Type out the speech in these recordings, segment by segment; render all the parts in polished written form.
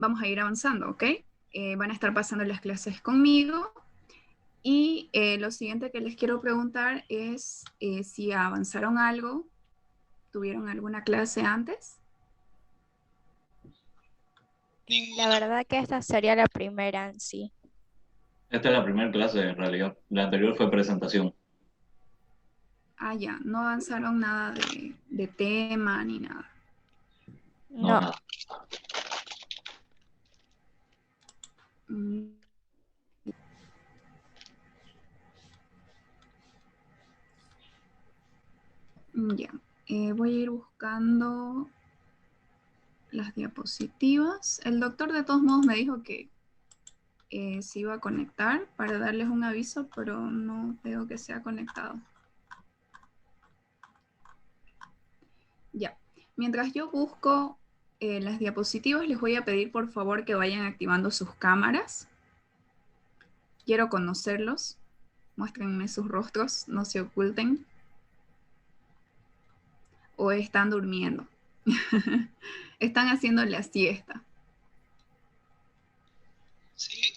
vamos a ir avanzando, ¿ok? Van a estar pasando las clases conmigo. Y lo siguiente que les quiero preguntar es si avanzaron algo, tuvieron alguna clase antes. La verdad que esta sería la primera en sí. Esta es la primera clase en realidad. La anterior fue presentación. Ah, ya, no avanzaron nada de tema ni nada. No, No, nada. Mm, ya, voy a ir buscando las diapositivas. El doctor de todos modos me dijo que se iba a conectar para darles un aviso, pero no veo que se ha conectado. Ya, mientras yo busco las diapositivas, les voy a pedir por favor que vayan activando sus cámaras. Quiero conocerlos. Muéstrenme sus rostros, no se oculten. O están durmiendo. Están haciendo la siesta. Sí.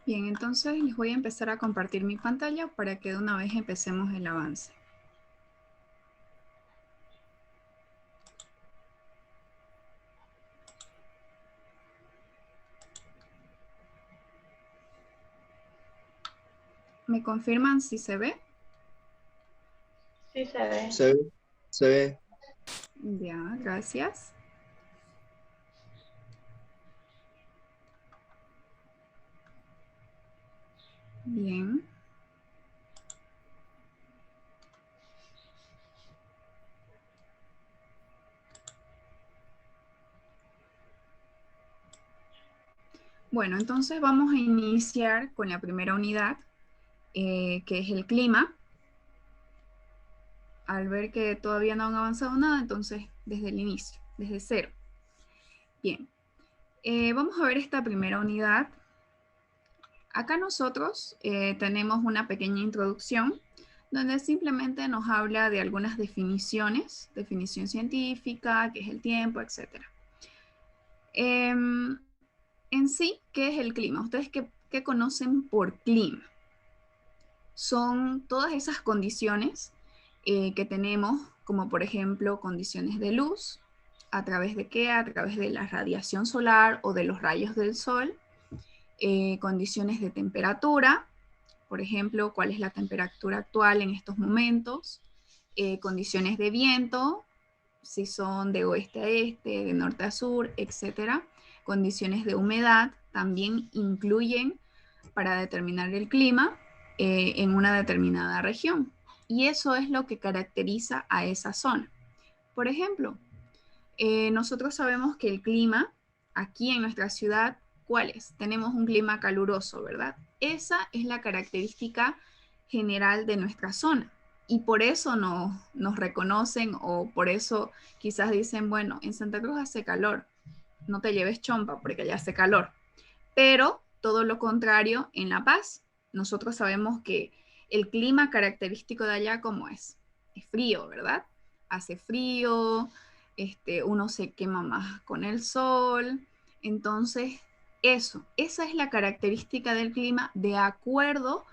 Bien, entonces les voy a empezar a compartir mi pantalla para que de una vez empecemos el avance. ¿Me confirman si se ve? sí se ve. Se ve. Ya, gracias. Bien. Bueno, entonces vamos a iniciar con la primera unidad, que es el clima. Al ver que todavía no han avanzado nada, entonces desde el inicio, desde cero. Bien, vamos a ver esta primera unidad. Acá nosotros tenemos una pequeña introducción donde simplemente nos habla de algunas definiciones, definición científica, qué es el tiempo, etc. En sí, ¿qué es el clima? ¿Ustedes qué conocen por clima? Son todas esas condiciones que tenemos, como por ejemplo condiciones de luz, ¿a través de qué? A través de la radiación solar o de los rayos del sol, condiciones de temperatura, por ejemplo, cuál es la temperatura actual en estos momentos, condiciones de viento, si son de oeste a este, de norte a sur, etc. Condiciones de humedad también incluyen para determinar el clima en una determinada región. Y eso es lo que caracteriza a esa zona. Por ejemplo, nosotros sabemos que el clima aquí en nuestra ciudad, ¿cuál es? Tenemos un clima caluroso, ¿verdad? Esa es la característica general de nuestra zona. Y por eso nos reconocen o por eso quizás dicen, bueno, en Santa Cruz hace calor, no te lleves chompa porque allá hace calor. Pero todo lo contrario en La Paz. Nosotros sabemos que el clima característico de allá, ¿cómo es? Es frío, ¿verdad? Hace frío, uno se quema más con el sol. Entonces, esa es la característica del clima de acuerdo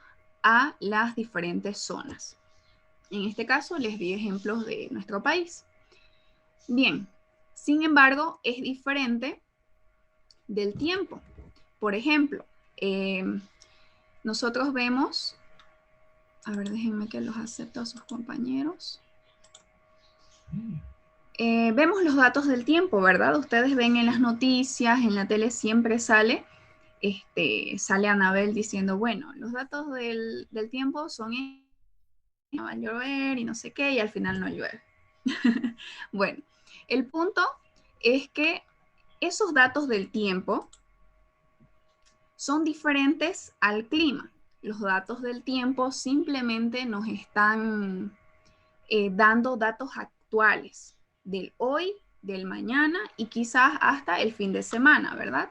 a las diferentes zonas. En este caso, les di ejemplos de nuestro país. Bien, sin embargo, es diferente del tiempo. Por ejemplo, nosotros vemos, a ver, déjenme que los acepto a sus compañeros. Vemos los datos del tiempo, ¿verdad? Ustedes ven en las noticias, en la tele siempre sale sale Anabel diciendo, bueno, los datos del tiempo son va a llover y no sé qué, y al final no llueve. Bueno, el punto es que esos datos del tiempo son diferentes al clima. Los datos del tiempo simplemente nos están dando datos actuales del hoy, del mañana y quizás hasta el fin de semana, ¿verdad?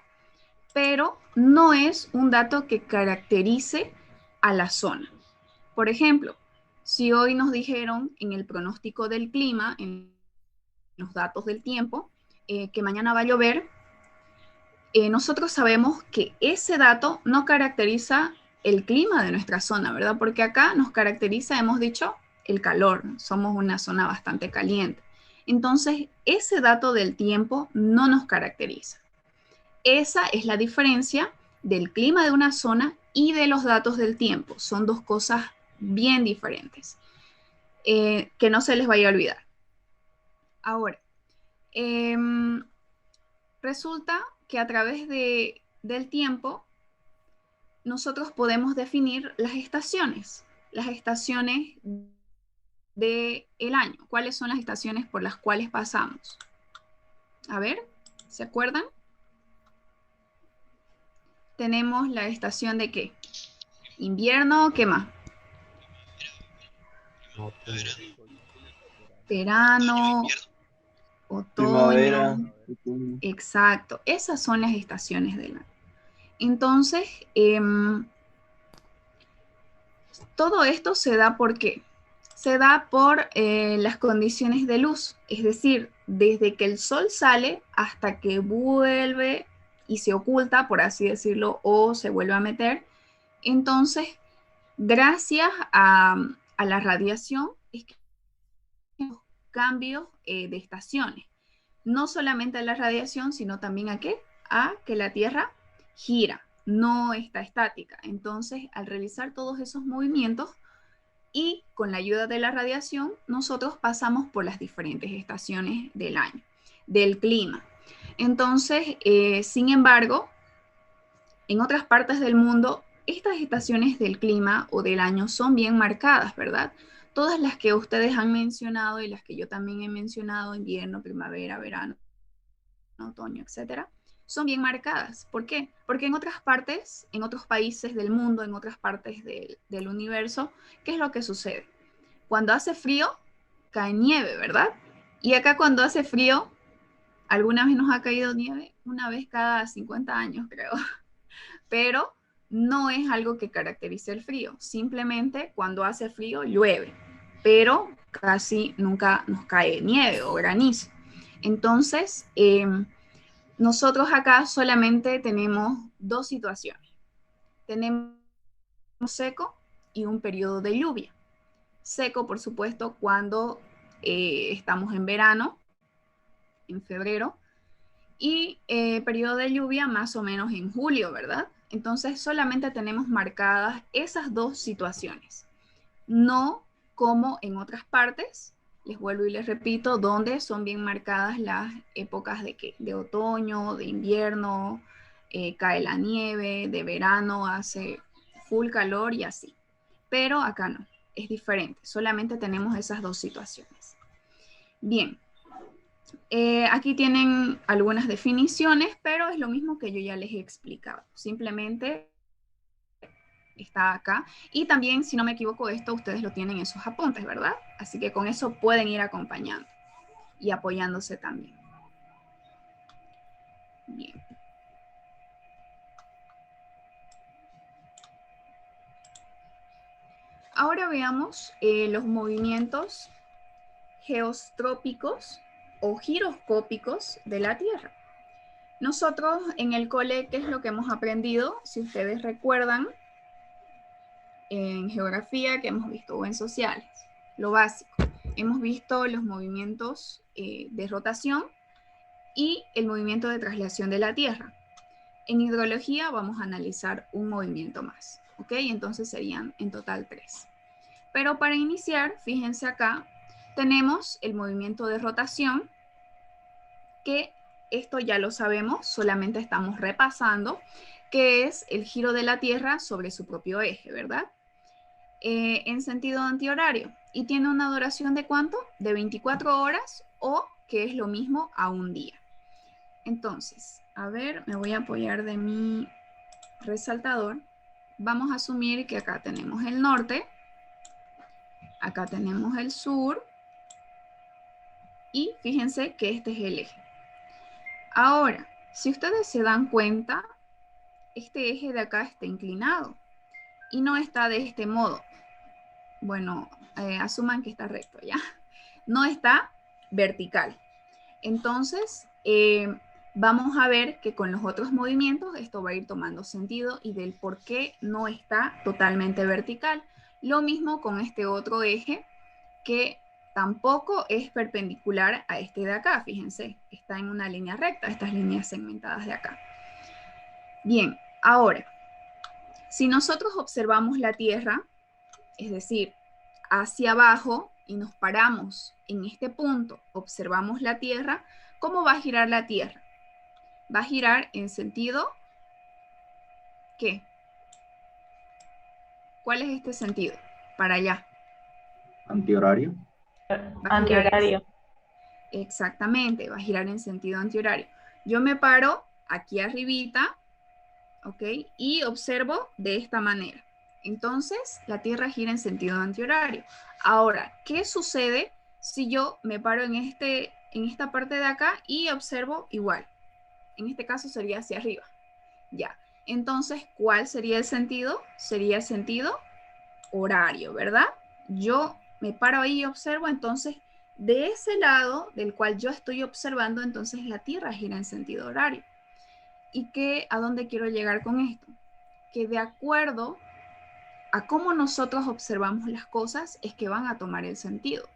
Pero no es un dato que caracterice a la zona. Por ejemplo, si hoy nos dijeron en el pronóstico del clima, en los datos del tiempo, que mañana va a llover, nosotros sabemos que ese dato no caracteriza el clima de nuestra zona, ¿verdad? Porque acá nos caracteriza, hemos dicho, el calor. Somos una zona bastante caliente. Entonces, ese dato del tiempo no nos caracteriza. Esa es la diferencia del clima de una zona y de los datos del tiempo. Son dos cosas bien diferentes, que no se les vaya a olvidar. Ahora, resulta que a través del tiempo nosotros podemos definir las estaciones del año. ¿Cuáles son las estaciones por las cuales pasamos? A ver, ¿se acuerdan? Tenemos la estación de ¿qué? Invierno, ¿qué más? Verano, Primavera, otoño. otoño. Exacto, esas son las estaciones del año. Entonces, todo esto se da ¿por qué? Se da por las condiciones de luz, es decir, desde que el sol sale hasta que vuelve y se oculta, por así decirlo, o se vuelve a meter. Entonces, gracias a la radiación, es que los cambios de estaciones. No solamente a la radiación, sino también ¿a qué? A que la Tierra gira, no está estática. Entonces, al realizar todos esos movimientos y con la ayuda de la radiación, nosotros pasamos por las diferentes estaciones del año, del clima. Entonces, sin embargo, en otras partes del mundo, estas estaciones del clima o del año son bien marcadas, ¿verdad? Todas las que ustedes han mencionado y las que yo también he mencionado, invierno, primavera, verano, otoño, etcétera, son bien marcadas. ¿Por qué? Porque en otras partes, en otros países del mundo, en otras partes del universo, ¿qué es lo que sucede? Cuando hace frío, cae nieve, ¿verdad? Y acá cuando hace frío, alguna vez nos ha caído nieve, una vez cada 50 años, creo. Pero no es algo que caracterice el frío. Simplemente cuando hace frío llueve, pero casi nunca nos cae nieve o granizo. Entonces, nosotros acá solamente tenemos dos situaciones. Tenemos seco y un periodo de lluvia. Seco, por supuesto, cuando estamos en verano, en febrero, y periodo de lluvia más o menos en julio, ¿verdad? Entonces solamente tenemos marcadas esas dos situaciones. No como en otras partes, les vuelvo y les repito, donde son bien marcadas las épocas de, ¿qué? De otoño, de invierno, cae la nieve, de verano hace full calor y así. Pero acá no, es diferente, solamente tenemos esas dos situaciones. Bien, aquí tienen algunas definiciones, pero es lo mismo que yo ya les he explicado. Simplemente está acá. Y también, si no me equivoco, esto ustedes lo tienen en sus apuntes, ¿verdad? Así que con eso pueden ir acompañando y apoyándose también. Bien. Ahora veamos los movimientos geostrópicos o giroscópicos de la Tierra. Nosotros en el cole, ¿qué es lo que hemos aprendido? Si ustedes recuerdan, en geografía que hemos visto o en sociales, lo básico. Hemos visto los movimientos de rotación y el movimiento de traslación de la Tierra. En hidrología vamos a analizar un movimiento más, ¿ok? Entonces serían en total 3. Pero para iniciar, fíjense acá, tenemos el movimiento de rotación, que esto ya lo sabemos, solamente estamos repasando, que es el giro de la Tierra sobre su propio eje, ¿verdad? En sentido antihorario. ¿Y tiene una duración de cuánto? De 24 horas o, que es lo mismo, a un día. Entonces, a ver, me voy a apoyar de mi resaltador. Vamos a asumir que acá tenemos el norte, acá tenemos el sur, y fíjense que este es el eje. Ahora, si ustedes se dan cuenta, este eje de acá está inclinado y no está de este modo. Bueno, asuman que está recto, ¿ya? No está vertical. Entonces, vamos a ver que con los otros movimientos esto va a ir tomando sentido y del por qué no está totalmente vertical. Lo mismo con este otro eje que tampoco es perpendicular a este de acá, fíjense, está en una línea recta, estas líneas segmentadas de acá. Bien, ahora, si nosotros observamos la Tierra, es decir, hacia abajo y nos paramos en este punto, observamos la Tierra, ¿cómo va a girar la Tierra? Va a girar en sentido, ¿qué? ¿Cuál es este sentido? Para allá. Antihorario. Va a girar en- Antihorario. Exactamente, va a girar en sentido antihorario. Yo me paro aquí arribita, ¿ok? Y observo de esta manera. Entonces, la Tierra gira en sentido antihorario. Ahora, ¿qué sucede si yo me paro en esta parte de acá y observo igual? En este caso sería hacia arriba. Ya. Entonces, ¿cuál sería el sentido? Sería el sentido horario, ¿verdad? Yo me paro ahí y observo, entonces, de ese lado del cual yo estoy observando, entonces la Tierra gira en sentido horario. ¿Y a dónde quiero llegar con esto? Que de acuerdo a cómo nosotros observamos las cosas es que van a tomar el sentido.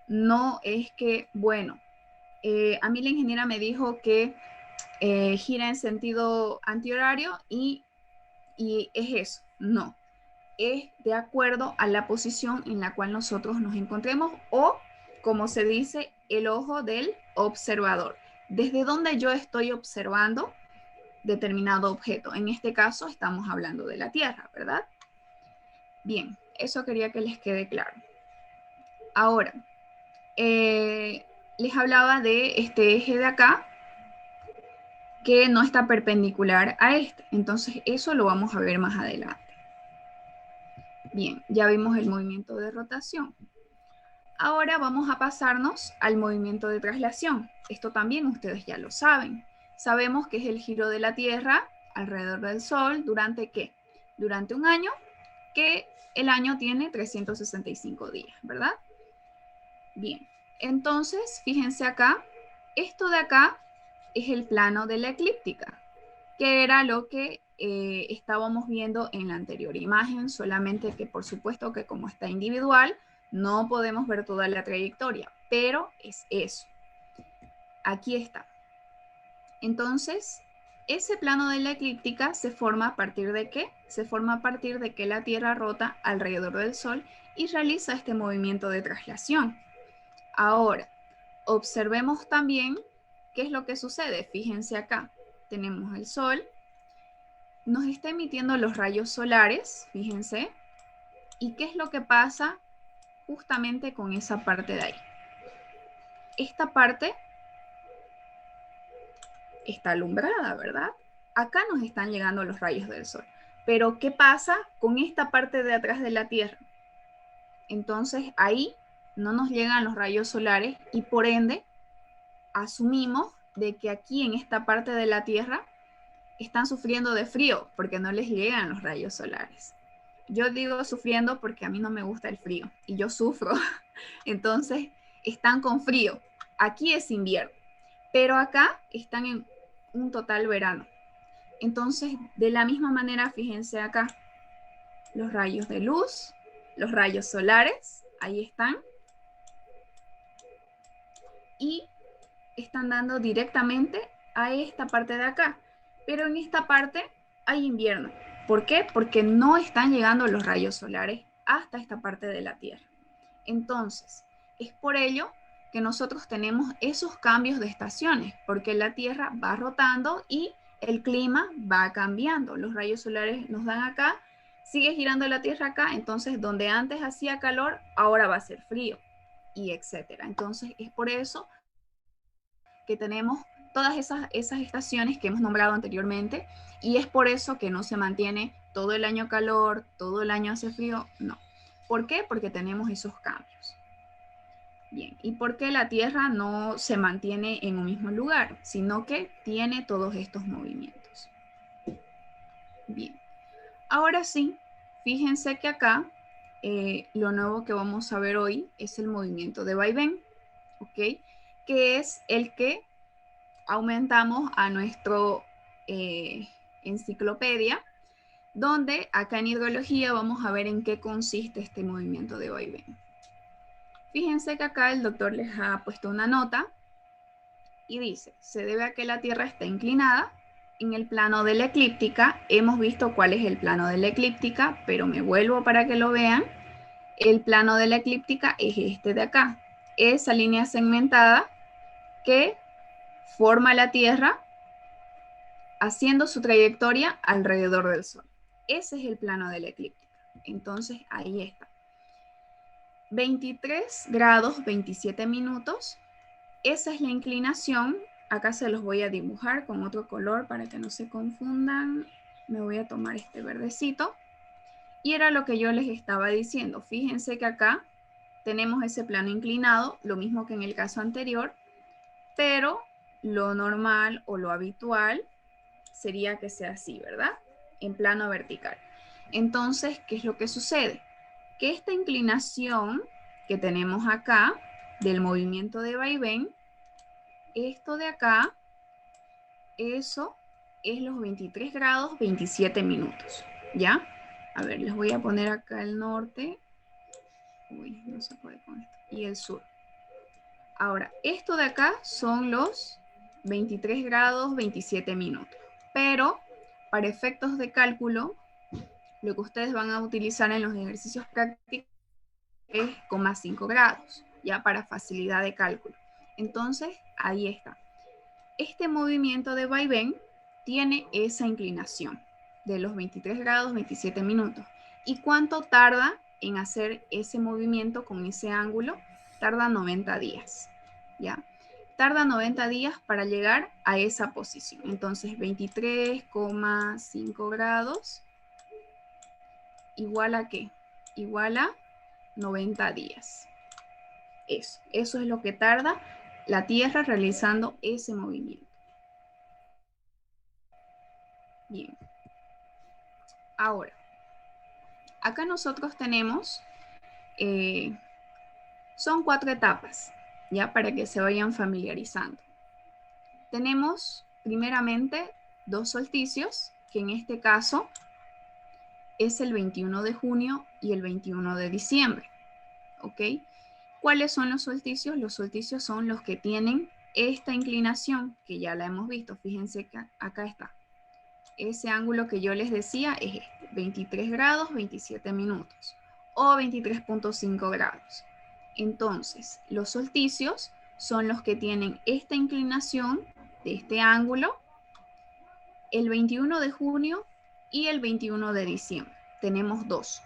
No es que, bueno, a mí la ingeniera me dijo que gira en sentido antihorario y es eso. No, es de acuerdo a la posición en la cual nosotros nos encontremos o, como se dice, el ojo del observador. Desde donde yo estoy observando determinado objeto. En este caso estamos hablando de la Tierra, ¿verdad? Bien, eso quería que les quede claro. Ahora, les hablaba de este eje de acá que no está perpendicular a este. Entonces, eso lo vamos a ver más adelante. Bien, ya vimos el movimiento de rotación. Ahora vamos a pasarnos al movimiento de traslación. Esto también ustedes ya lo saben. Sabemos que es el giro de la Tierra alrededor del Sol durante ¿qué? Durante un año, que el año tiene 365 días, ¿verdad? Bien, entonces fíjense acá, esto de acá es el plano de la eclíptica, que era lo que estábamos viendo en la anterior imagen, solamente que por supuesto que como está individual, no podemos ver toda la trayectoria, pero es eso. Aquí está. Entonces, ese plano de la eclíptica se forma a partir de ¿qué? Se forma a partir de que la Tierra rota alrededor del Sol y realiza este movimiento de traslación. Ahora, observemos también qué es lo que sucede. Fíjense acá, tenemos el Sol, nos está emitiendo los rayos solares, fíjense, y qué es lo que pasa justamente con esa parte de ahí. Esta parte está alumbrada, ¿verdad? Acá nos están llegando los rayos del Sol. Pero, ¿qué pasa con esta parte de atrás de la Tierra? Entonces, ahí no nos llegan los rayos solares y por ende, asumimos de que aquí en esta parte de la Tierra están sufriendo de frío porque no les llegan los rayos solares. Yo digo sufriendo porque a mí no me gusta el frío y yo sufro. Entonces, están con frío. Aquí es invierno, pero acá están en un total verano. Entonces, de la misma manera, fíjense acá, los rayos de luz, los rayos solares, ahí están. Y están dando directamente a esta parte de acá. Pero en esta parte hay invierno. ¿Por qué? Porque no están llegando los rayos solares hasta esta parte de la Tierra. Entonces, es por ello que nosotros tenemos esos cambios de estaciones, porque la Tierra va rotando y el clima va cambiando. Los rayos solares nos dan acá, sigue girando la Tierra acá, entonces donde antes hacía calor, ahora va a ser frío, y etcétera. Entonces es por eso que tenemos todas esas estaciones que hemos nombrado anteriormente, y es por eso que no se mantiene todo el año calor, todo el año hace frío, no. ¿Por qué? Porque tenemos esos cambios. Bien, ¿y por qué la Tierra no se mantiene en un mismo lugar, sino que tiene todos estos movimientos? Bien, ahora sí, fíjense que acá lo nuevo que vamos a ver hoy es el movimiento de vaivén, ¿ok? Que es el que aumentamos a nuestro enciclopedia, donde acá en hidrología vamos a ver en qué consiste este movimiento de vaivén. Fíjense que acá el doctor les ha puesto una nota y dice, se debe a que la Tierra está inclinada en el plano de la eclíptica. Hemos visto cuál es el plano de la eclíptica, pero me vuelvo para que lo vean. El plano de la eclíptica es este de acá, esa línea segmentada que forma la Tierra haciendo su trayectoria alrededor del Sol. Ese es el plano de la eclíptica. Entonces, ahí está. 23 grados 27 minutos. Esa es la inclinación. Acá se los voy a dibujar con otro color para que no se confundan. Me voy a tomar este verdecito. Y era lo que yo les estaba diciendo. Fíjense que acá tenemos ese plano inclinado, lo mismo que en el caso anterior, pero lo normal o lo habitual sería que sea así, ¿verdad? En plano vertical. Entonces, ¿qué es lo que sucede? Que esta inclinación que tenemos acá del movimiento de vaivén, esto de acá, eso es los 23 grados 27 minutos, ¿ya? A ver, les voy a poner acá el norte. Uy, no se puede con esto. Y el sur. Ahora, esto de acá son los 23 grados 27 minutos. Pero, para efectos de cálculo, lo que ustedes van a utilizar en los ejercicios prácticos es 0,5 grados, ya para facilidad de cálculo. Entonces, ahí está. Este movimiento de vaivén tiene esa inclinación de los 23 grados 27 minutos. ¿Y cuánto tarda en hacer ese movimiento con ese ángulo? Tarda 90 días, ¿ya? Tarda 90 días para llegar a esa posición. Entonces, 23,5 grados igual a ¿qué? Igual a 90 días. Eso es lo que tarda la Tierra realizando ese movimiento. Bien. Ahora, acá nosotros tenemos, son 4 etapas, ya para que se vayan familiarizando. Tenemos primeramente 2 solsticios, que en este caso es el 21 de junio y el 21 de diciembre. ¿Ok? ¿Cuáles son los solsticios? Los solsticios son los que tienen esta inclinación, que ya la hemos visto. Fíjense que acá está. Ese ángulo que yo les decía es este, 23 grados 27 minutos o 23,5 grados. Entonces, los solsticios son los que tienen esta inclinación de este ángulo el 21 de junio y el 21 de diciembre. Tenemos 2.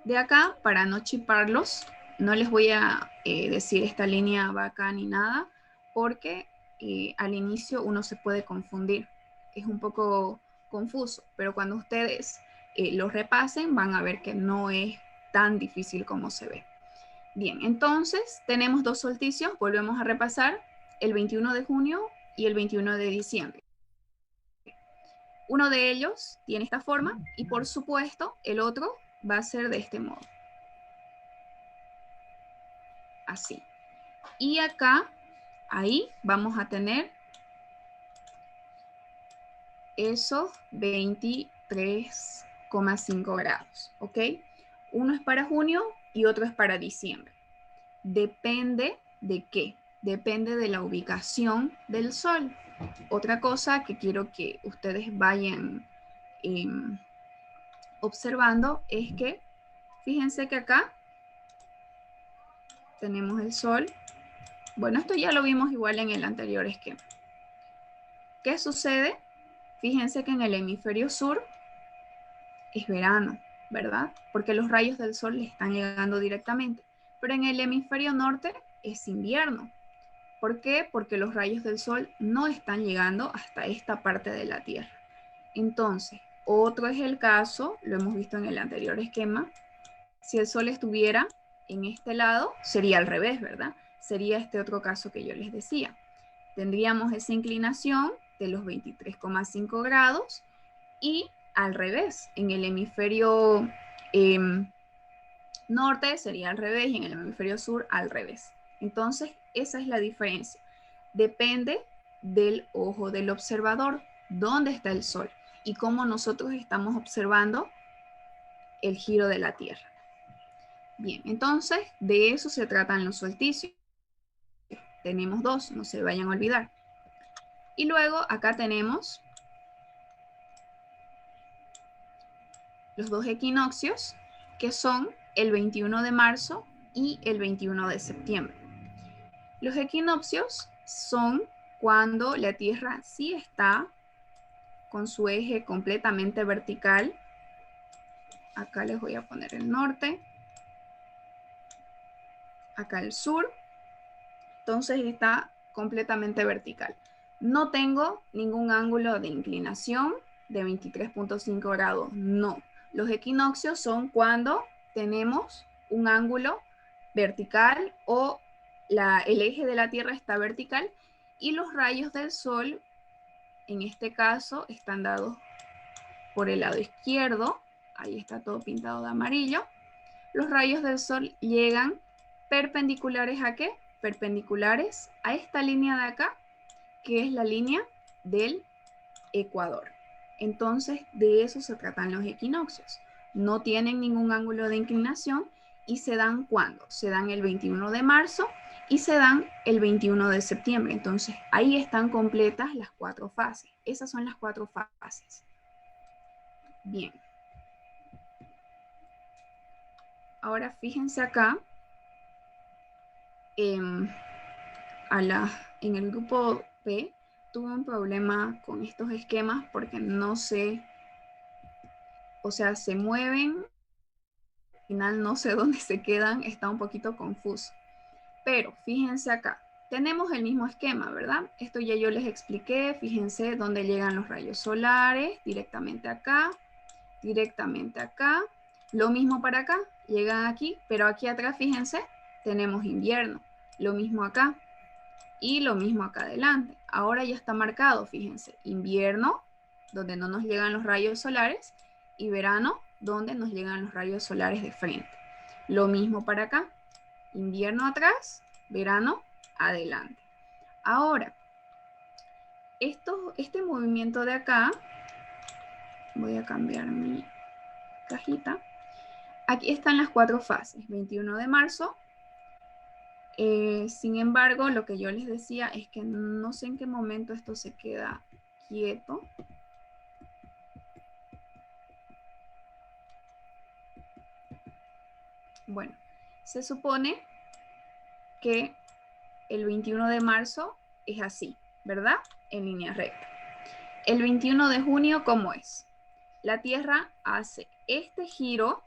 De acá, para no chiparlos, no les voy a decir esta línea va acá ni nada, porque al inicio uno se puede confundir. Es un poco confuso, pero cuando ustedes lo repasen van a ver que no es tan difícil como se ve. Bien, entonces tenemos 2 solsticios, volvemos a repasar, el 21 de junio y el 21 de diciembre. Uno de ellos tiene esta forma y por supuesto el otro va a ser de este modo. Así. Y acá, ahí vamos a tener esos 23,5 grados, ¿ok? Uno es para junio y otro es para diciembre. Depende de qué, depende de la ubicación del Sol. Otra cosa que quiero que ustedes vayan observando es que, fíjense que acá tenemos el Sol. Bueno, esto ya lo vimos igual en el anterior esquema. ¿Qué sucede? Fíjense que en el hemisferio sur es verano, ¿verdad? Porque los rayos del sol le están llegando directamente. Pero en el hemisferio norte es invierno. ¿Por qué? Porque los rayos del sol no están llegando hasta esta parte de la Tierra. Entonces, otro es el caso, lo hemos visto en el anterior esquema, si el sol estuviera en este lado, sería al revés, ¿verdad? Sería este otro caso que yo les decía. Tendríamos esa inclinación de los 23,5 grados y al revés, en el hemisferio norte sería al revés y en el hemisferio sur al revés. Entonces, esa es la diferencia. Depende del ojo del observador, dónde está el sol y cómo nosotros estamos observando el giro de la Tierra. Bien, entonces de eso se tratan los solsticios. Tenemos dos, no se vayan a olvidar. Y luego acá tenemos los dos equinoccios, que son el 21 de marzo y el 21 de septiembre. Los equinoccios son cuando la Tierra sí está con su eje completamente vertical. Acá les voy a poner el norte. Acá el sur. Entonces está completamente vertical. No tengo ningún ángulo de inclinación de 23,5 grados, no. Los equinoccios son cuando tenemos un ángulo vertical o el eje de la Tierra está vertical y los rayos del sol, en este caso, están dados por el lado izquierdo. Ahí está todo pintado de amarillo. Los rayos del sol llegan perpendiculares ¿a qué? Perpendiculares a esta línea de acá, que es la línea del ecuador. Entonces, de eso se tratan los equinoccios. No tienen ningún ángulo de inclinación y se dan ¿cuándo? Se dan el 21 de marzo y se dan el 21 de septiembre. Entonces, ahí están completas las 4 fases. Esas son las 4 fases. Bien. Ahora fíjense acá. En el grupo P tuve un problema con estos esquemas porque no sé, o sea, se mueven, al final no sé dónde se quedan, está un poquito confuso. Pero fíjense acá, tenemos el mismo esquema, ¿verdad? Esto ya yo les expliqué, fíjense dónde llegan los rayos solares, directamente acá, lo mismo para acá, llegan aquí, pero aquí atrás, fíjense, tenemos invierno, lo mismo acá. Y lo mismo acá adelante. Ahora ya está marcado, fíjense, invierno, donde no nos llegan los rayos solares, y verano, donde nos llegan los rayos solares de frente. Lo mismo para acá, invierno atrás, verano adelante. Ahora, este movimiento de acá, voy a cambiar mi cajita. Aquí están las 4 fases, 21 de marzo. Sin embargo, lo que yo les decía es que no sé en qué momento esto se queda quieto. Bueno, se supone que el 21 de marzo es así, ¿verdad? En línea recta. El 21 de junio, ¿cómo es? La Tierra hace este giro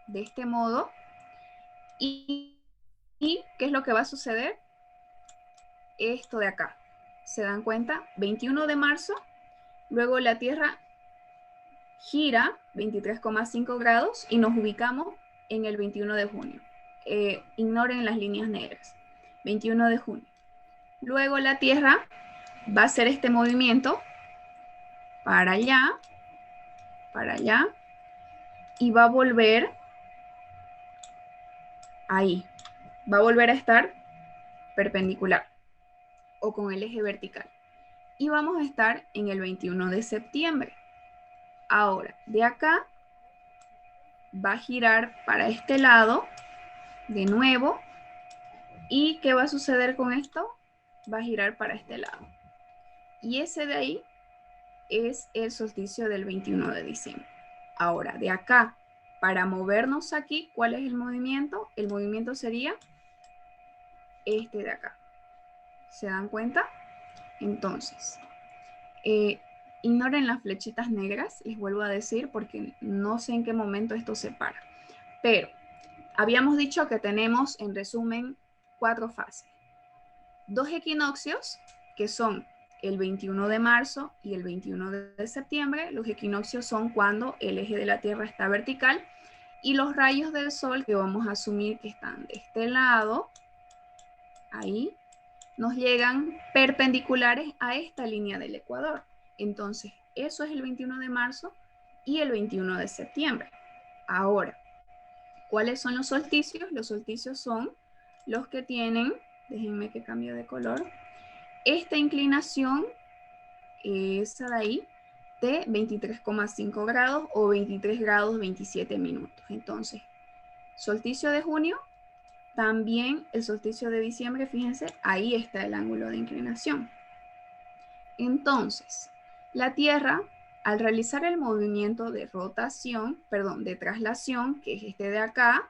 de este modo y ¿qué es lo que va a suceder? Esto de acá. ¿Se dan cuenta? 21 de marzo, luego la Tierra gira 23,5 grados y nos ubicamos en el 21 de junio. Ignoren las líneas negras. 21 de junio. Luego la Tierra va a hacer este movimiento para allá, y va a volver ahí. Va a volver a estar perpendicular o con el eje vertical. Y vamos a estar en el 21 de septiembre. Ahora, de acá va a girar para este lado de nuevo. ¿Y qué va a suceder con esto? Va a girar para este lado. Y ese de ahí es el solsticio del 21 de diciembre. Ahora, de acá, para movernos aquí, ¿cuál es el movimiento? El movimiento sería este de acá. ¿Se dan cuenta? Entonces, Eh, ignoren las flechitas negras, les vuelvo a decir, porque no sé en qué momento esto se para. Pero habíamos dicho que tenemos, en resumen, 4 fases. 2 equinoccios, que son el 21 de marzo y el 21 de septiembre. Los equinoccios son cuando el eje de la Tierra está vertical y los rayos del sol, que vamos a asumir que están de este lado, ahí, nos llegan perpendiculares a esta línea del ecuador. Entonces, eso es el 21 de marzo y el 21 de septiembre. Ahora, ¿cuáles son los solsticios? Los solsticios son los que tienen, déjenme que cambie de color, esta inclinación, esa de ahí, de 23,5 grados o 23 grados 27 minutos. Entonces, solsticio de junio, también el solsticio de diciembre, fíjense, ahí está el ángulo de inclinación. Entonces, la Tierra, al realizar el movimiento de rotación, perdón, de traslación, que es este de acá,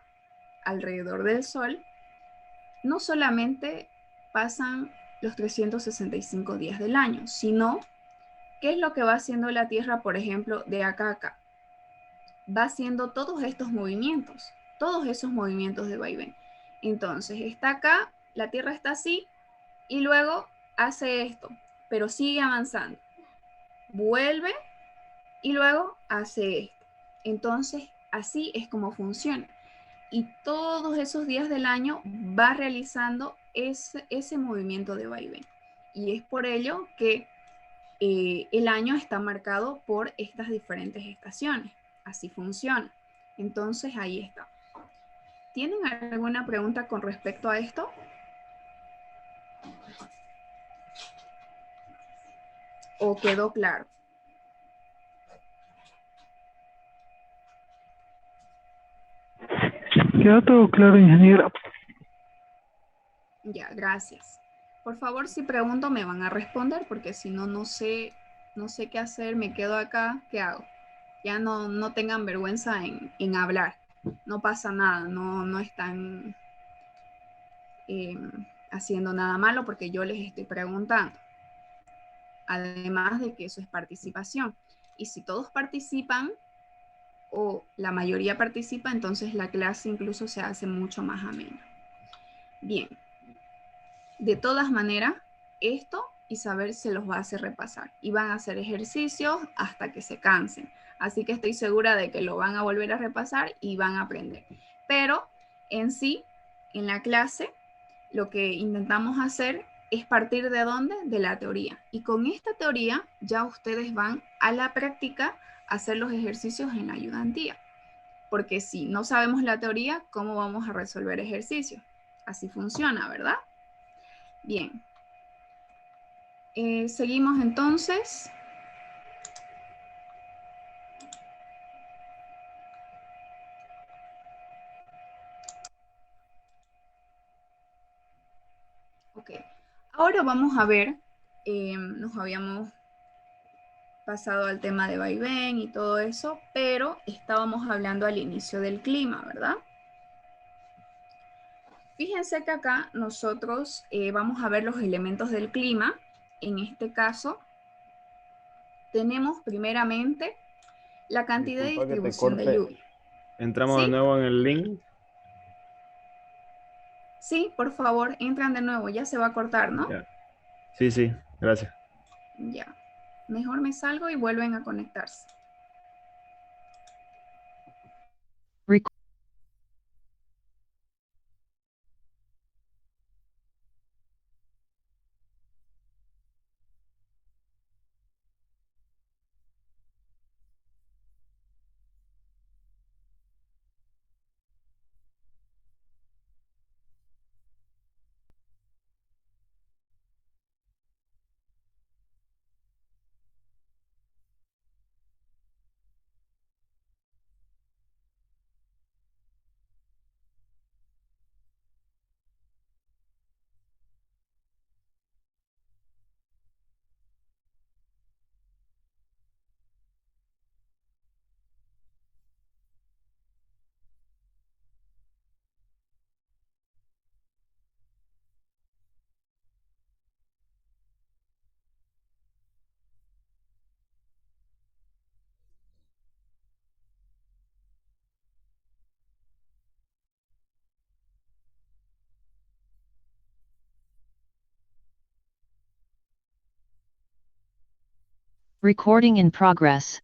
alrededor del Sol, no solamente pasan los 365 días del año, sino, ¿qué es lo que va haciendo la Tierra, por ejemplo, de acá a acá? Va haciendo todos estos movimientos, todos esos movimientos de vaivén. Entonces, está acá, la Tierra está así, y luego hace esto, pero sigue avanzando. Vuelve y luego hace esto. Entonces, así es como funciona. Y todos esos días del año va realizando ese movimiento de vaivén. Y es por ello que el año está marcado por estas diferentes estaciones. Así funciona. Entonces, ahí está. ¿Tienen alguna pregunta con respecto a esto? ¿O quedó claro? Queda todo claro, ingeniera. Ya, gracias. Por favor, si pregunto, me van a responder, porque si no, no sé qué hacer, me quedo acá, ¿qué hago? Ya no tengan vergüenza en hablar. No pasa nada, no están haciendo nada malo porque yo les estoy preguntando. Además de que eso es participación. Y si todos participan, o la mayoría participa, entonces la clase incluso se hace mucho más amena. Bien. De todas maneras, esto Isabel se los va a hacer repasar y van a hacer ejercicios hasta que se cansen. Así que estoy segura de que lo van a volver a repasar y van a aprender. Pero en sí, en la clase, lo que intentamos hacer es partir de dónde? De la teoría. Y con esta teoría ya ustedes van a la práctica a hacer los ejercicios en la ayudantía. Porque si no sabemos la teoría, ¿cómo vamos a resolver ejercicios? Así funciona, ¿verdad? Bien. Seguimos entonces. Ok. Ahora vamos a ver, nos habíamos pasado al tema de vaivén y todo eso, pero estábamos hablando al inicio del clima, ¿verdad? Fíjense que acá nosotros vamos a ver los elementos del clima. En este caso, tenemos primeramente la cantidad de Disculpa que te distribución de corte. lluvia. Entramos de ¿Sí? nuevo en el link. Sí, por favor, entran de nuevo. Ya se va a cortar, ¿no? Ya. Sí, sí, gracias. Ya. Mejor me salgo y vuelven a conectarse. Recording in progress.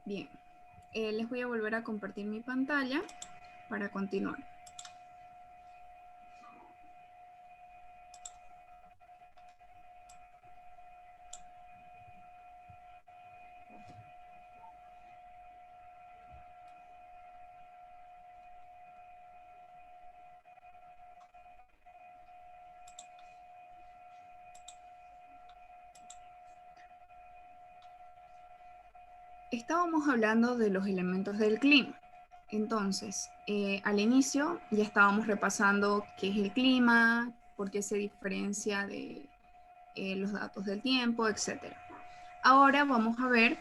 Bien, les voy a volver a compartir mi pantalla para continuar. Estábamos hablando de los elementos del clima. Entonces, al inicio ya estábamos repasando qué es el clima, por qué se diferencia de los datos del tiempo, etc. Ahora vamos a ver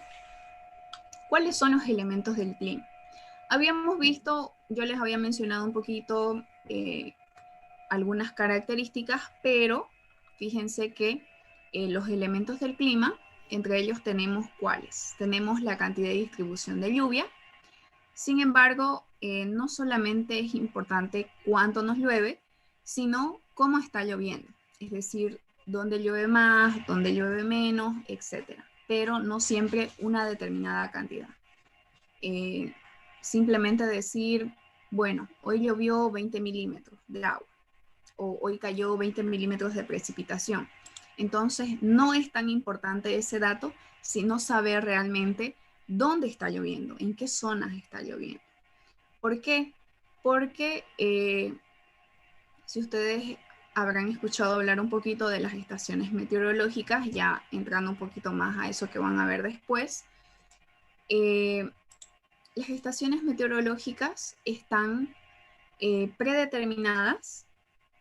cuáles son los elementos del clima. Habíamos visto, yo les había mencionado un poquito algunas características, pero fíjense que los elementos del clima, entre ellos tenemos cuáles. Tenemos la cantidad de distribución de lluvia. Sin embargo, no solamente es importante cuánto nos llueve, sino cómo está lloviendo. Es decir, dónde llueve más, dónde llueve menos, etc. Pero no siempre una determinada cantidad. Simplemente decir, bueno, hoy llovió 20 milímetros de agua o hoy cayó 20 milímetros de precipitación. Entonces, no es tan importante ese dato, sino saber realmente dónde está lloviendo, en qué zonas está lloviendo. ¿Por qué? Porque si ustedes habrán escuchado hablar un poquito de las estaciones meteorológicas, ya entrando un poquito más a eso que van a ver después, las estaciones meteorológicas están predeterminadas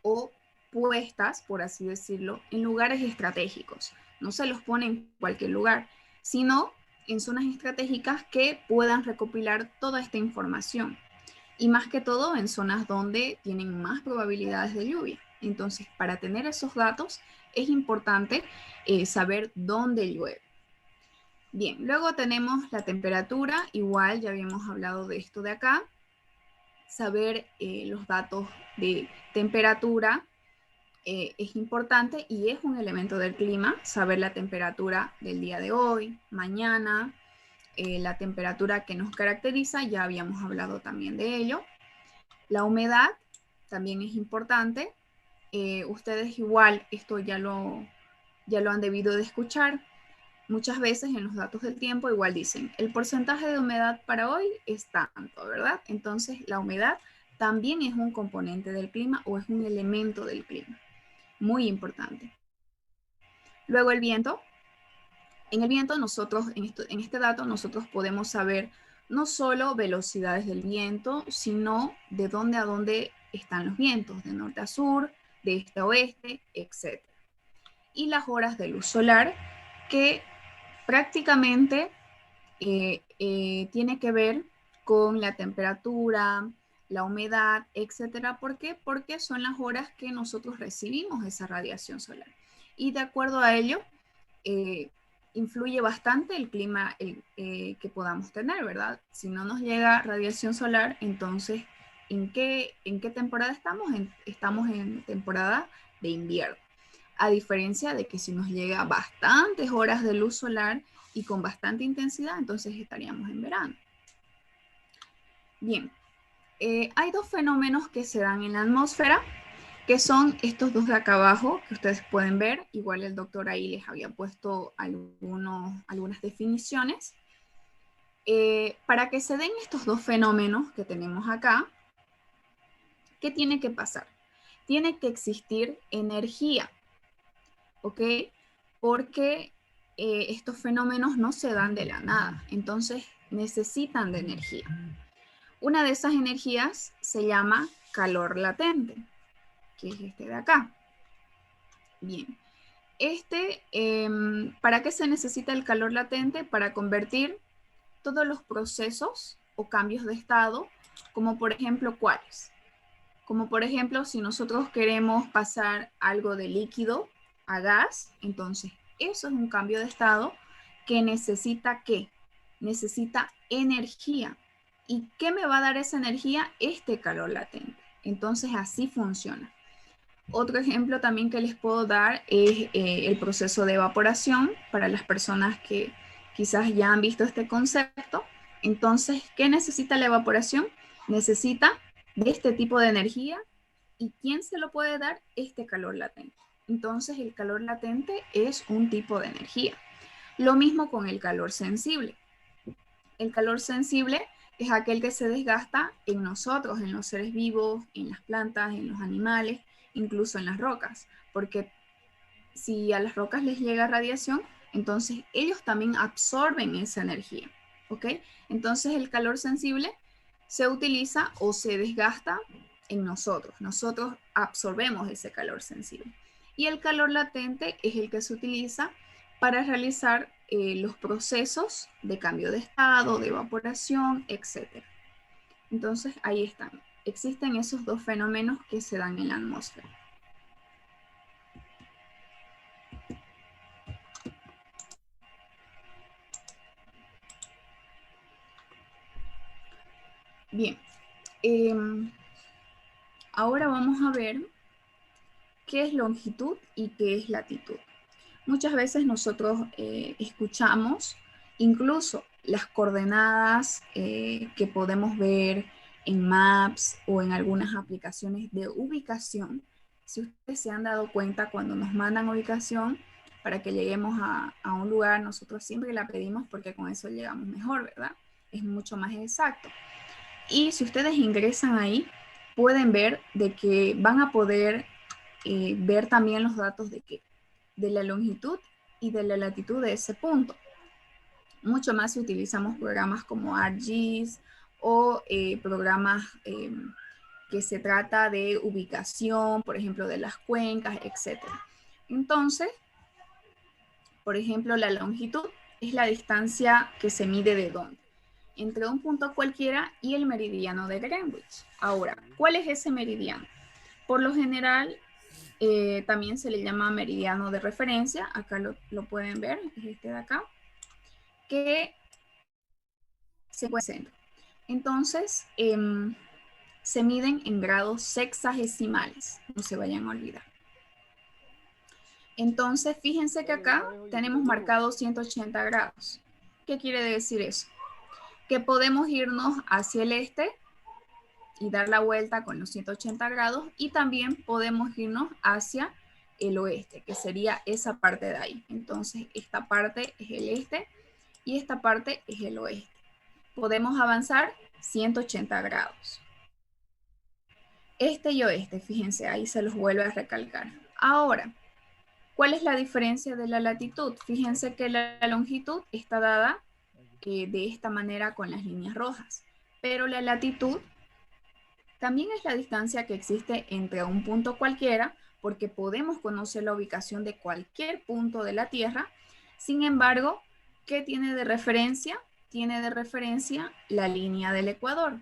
o puestas, por así decirlo, en lugares estratégicos. No se los pone en cualquier lugar, sino en zonas estratégicas que puedan recopilar toda esta información. Y más que todo en zonas donde tienen más probabilidades de lluvia. Entonces, para tener esos datos, es importante saber dónde llueve. Bien, luego tenemos la temperatura. Igual ya habíamos hablado de esto de acá. Saber los datos de temperatura es importante y es un elemento del clima, saber la temperatura del día de hoy, mañana, la temperatura que nos caracteriza, ya habíamos hablado también de ello. La humedad también es importante. Ustedes igual, esto ya lo han debido de escuchar. Muchas veces en los datos del tiempo igual dicen, el porcentaje de humedad para hoy es tanto, ¿verdad? Entonces la humedad también es un componente del clima o es un elemento del clima. Muy importante. Luego el viento. En el viento nosotros, en este dato, nosotros podemos saber no solo velocidades del viento, sino de dónde a dónde están los vientos, de norte a sur, de este a oeste, etc. Y las horas de luz solar, que prácticamente tiene que ver con la temperatura, la humedad, etcétera. ¿Por qué? Porque son las horas que nosotros recibimos esa radiación solar. Y de acuerdo a ello, influye bastante el clima que podamos tener, ¿verdad? Si no nos llega radiación solar, entonces, ¿en qué temporada estamos? Estamos en temporada de invierno. A diferencia de que si nos llega bastantes horas de luz solar y con bastante intensidad, entonces estaríamos en verano. Bien, hay dos fenómenos que se dan en la atmósfera que son estos dos de acá abajo, que ustedes pueden ver. Igual el doctor ahí les había puesto algunas definiciones. Para que se den estos dos fenómenos que tenemos acá, ¿qué tiene que pasar? Tiene que existir energía, ¿ok? Porque estos fenómenos no se dan de la nada, entonces necesitan de energía. Una de esas energías se llama calor latente, que es este de acá. Bien. ¿Para qué se necesita el calor latente? Para convertir todos los procesos o cambios de estado, como por ejemplo, ¿cuáles? Como por ejemplo, si nosotros queremos pasar algo de líquido a gas, entonces eso es un cambio de estado que necesita ¿qué? Necesita energía. ¿Y qué me va a dar esa energía? Este calor latente. Entonces así funciona. Otro ejemplo también que les puedo dar es el proceso de evaporación para las personas que quizás ya han visto este concepto. Entonces, ¿qué necesita la evaporación? Necesita de este tipo de energía. ¿Y quién se lo puede dar? Este calor latente. Entonces, el calor latente es un tipo de energía. Lo mismo con el calor sensible. El calor sensible es aquel que se desgasta en nosotros, en los seres vivos, en las plantas, en los animales, incluso en las rocas, porque si a las rocas les llega radiación, entonces ellos también absorben esa energía, ¿ok? Entonces el calor sensible se utiliza o se desgasta en nosotros. Nosotros absorbemos ese calor sensible. Y el calor latente es el que se utiliza para realizar los procesos de cambio de estado, de evaporación, etc. Entonces ahí están. Existen esos dos fenómenos que se dan en la atmósfera. Bien, ahora vamos a ver qué es longitud y qué es latitud. Muchas veces nosotros escuchamos incluso las coordenadas que podemos ver en Maps o en algunas aplicaciones de ubicación. Si ustedes se han dado cuenta, cuando nos mandan ubicación para que lleguemos a un lugar, nosotros siempre la pedimos porque con eso llegamos mejor, ¿verdad? Es mucho más exacto. Y si ustedes ingresan ahí, pueden ver de que van a poder ver también los datos de la longitud y de la latitud de ese punto. Mucho más si utilizamos programas como ArcGIS o programas que se trata de ubicación, por ejemplo, de las cuencas, etc. Entonces, por ejemplo, la longitud es la distancia que se mide de dónde, entre un punto cualquiera y el meridiano de Greenwich. Ahora, ¿cuál es ese meridiano? Por lo general, también se le llama meridiano de referencia. Acá lo pueden ver, es este de acá, que se encuentra en el centro. Entonces, se miden en grados sexagesimales, no se vayan a olvidar. Entonces, fíjense que acá tenemos marcado 180 grados. ¿Qué quiere decir eso? Que podemos irnos hacia el este y dar la vuelta con los 180 grados, y también podemos irnos hacia el oeste, que sería esa parte de ahí. Entonces, esta parte es el este y esta parte es el oeste. Podemos avanzar 180 grados. Este y oeste, fíjense, ahí se los vuelve a recalcar. Ahora, ¿cuál es la diferencia de la latitud? Fíjense que la longitud está dada de esta manera con las líneas rojas, pero la latitud también es la distancia que existe entre un punto cualquiera, porque podemos conocer la ubicación de cualquier punto de la Tierra. Sin embargo, ¿qué tiene de referencia? Tiene de referencia la línea del Ecuador,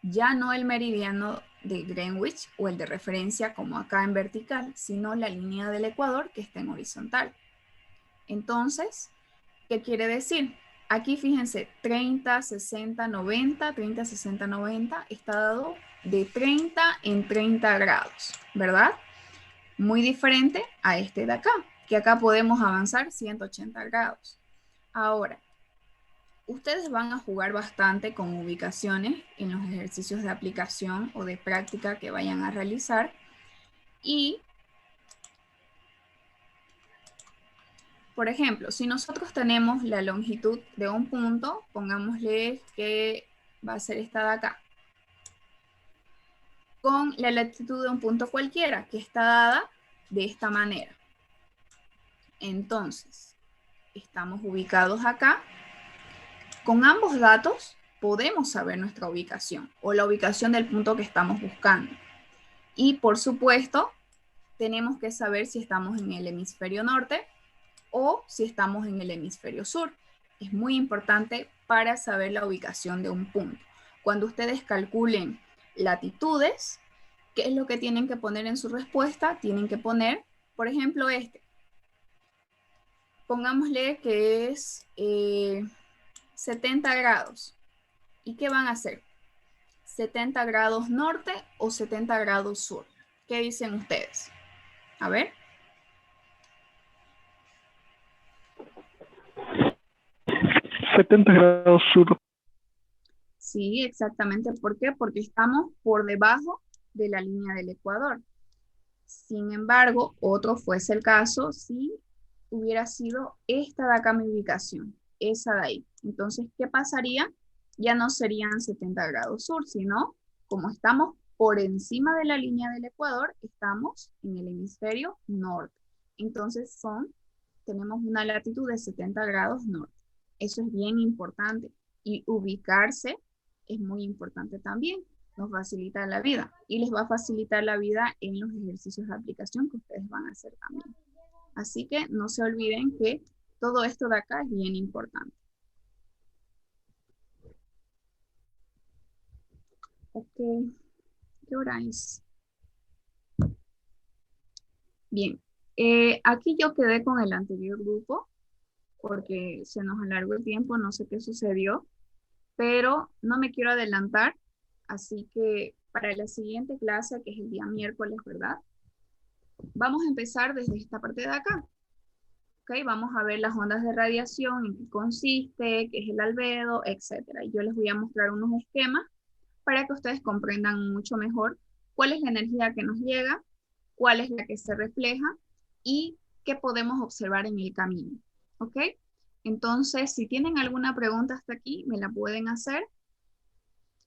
ya no el meridiano de Greenwich o el de referencia como acá en vertical, sino la línea del Ecuador que está en horizontal. Entonces, ¿qué quiere decir? Aquí fíjense, 30, 60, 90, 30, 60, 90, está dado de 30 en 30 grados, ¿verdad? Muy diferente a este de acá, que acá podemos avanzar 180 grados. Ahora, ustedes van a jugar bastante con ubicaciones en los ejercicios de aplicación o de práctica que vayan a realizar. Y, por ejemplo, si nosotros tenemos la longitud de un punto, pongámosle que va a ser esta de acá, con la latitud de un punto cualquiera, que está dada de esta manera. Entonces, estamos ubicados acá. Con ambos datos podemos saber nuestra ubicación o la ubicación del punto que estamos buscando. Y por supuesto, tenemos que saber si estamos en el hemisferio norte o si estamos en el hemisferio sur. Es muy importante para saber la ubicación de un punto. Cuando ustedes calculen latitudes, ¿qué es lo que tienen que poner en su respuesta? Tienen que poner, por ejemplo, pongámosle que es 70 grados. ¿Y qué van a hacer? ¿70 grados norte o 70 grados sur? ¿Qué dicen ustedes? A ver. ...70 grados sur. Sí, exactamente. ¿Por qué? Porque estamos por debajo de la línea del ecuador. Sin embargo, otro fuese el caso si hubiera sido esta de acá mi ubicación, esa de ahí. Entonces, ¿qué pasaría? Ya no serían 70 grados sur, sino como estamos por encima de la línea del ecuador, estamos en el hemisferio norte. Entonces tenemos una latitud de 70 grados norte. Eso es bien importante. Y ubicarse es muy importante también. Nos facilita la vida y les va a facilitar la vida en los ejercicios de aplicación que ustedes van a hacer también. Así que no se olviden que todo esto de acá es bien importante. Ok, ¿qué hora es? Bien, aquí yo quedé con el anterior grupo porque se nos alargó el tiempo, no sé qué sucedió, pero no me quiero adelantar, así que para la siguiente clase, que es el día miércoles, ¿verdad? Vamos a empezar desde esta parte de acá. ¿Ok? Vamos a ver las ondas de radiación, en qué consiste, qué es el albedo, etc. Y yo les voy a mostrar unos esquemas para que ustedes comprendan mucho mejor cuál es la energía que nos llega, cuál es la que se refleja y qué podemos observar en el camino. ¿Ok? Entonces, si tienen alguna pregunta hasta aquí, me la pueden hacer.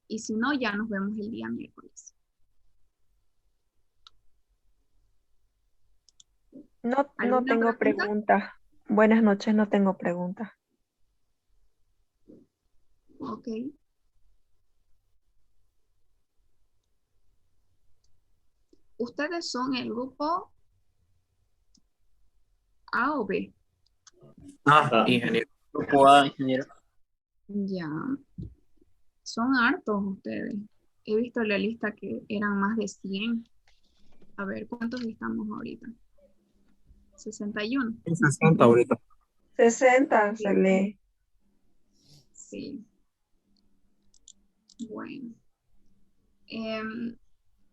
Y si no, ya nos vemos el día miércoles. No ¿Alguna tengo pregunta? preguntas. Buenas noches, no tengo preguntas. Ok. ¿Ustedes son el grupo A o B? Ingeniero. Grupo A, ingeniero. Ya. Son hartos ustedes. He visto en la lista que eran más de 100. A ver, ¿cuántos estamos ahorita? 61. 60 ahorita. 60, se lee. Sí. Bueno.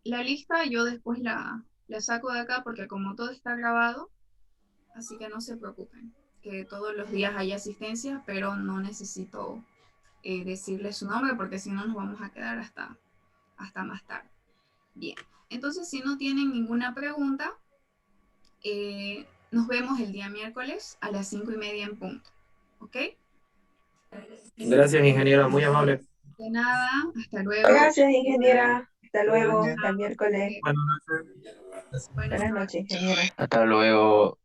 La lista yo después la saco de acá porque como todo está grabado, así que no se preocupen, que todos los días hay asistencia, pero no necesito decirles su nombre porque si no nos vamos a quedar hasta más tarde. Bien, entonces si no tienen ninguna pregunta, nos vemos el día miércoles a las 5:30 en punto. ¿Ok? Gracias, ingeniera, muy amable. De nada, hasta luego. Gracias, ingeniera. Hasta luego, hasta el miércoles. Buenas noches. Buenas Buenas noches. noches, ingeniera. Hasta luego.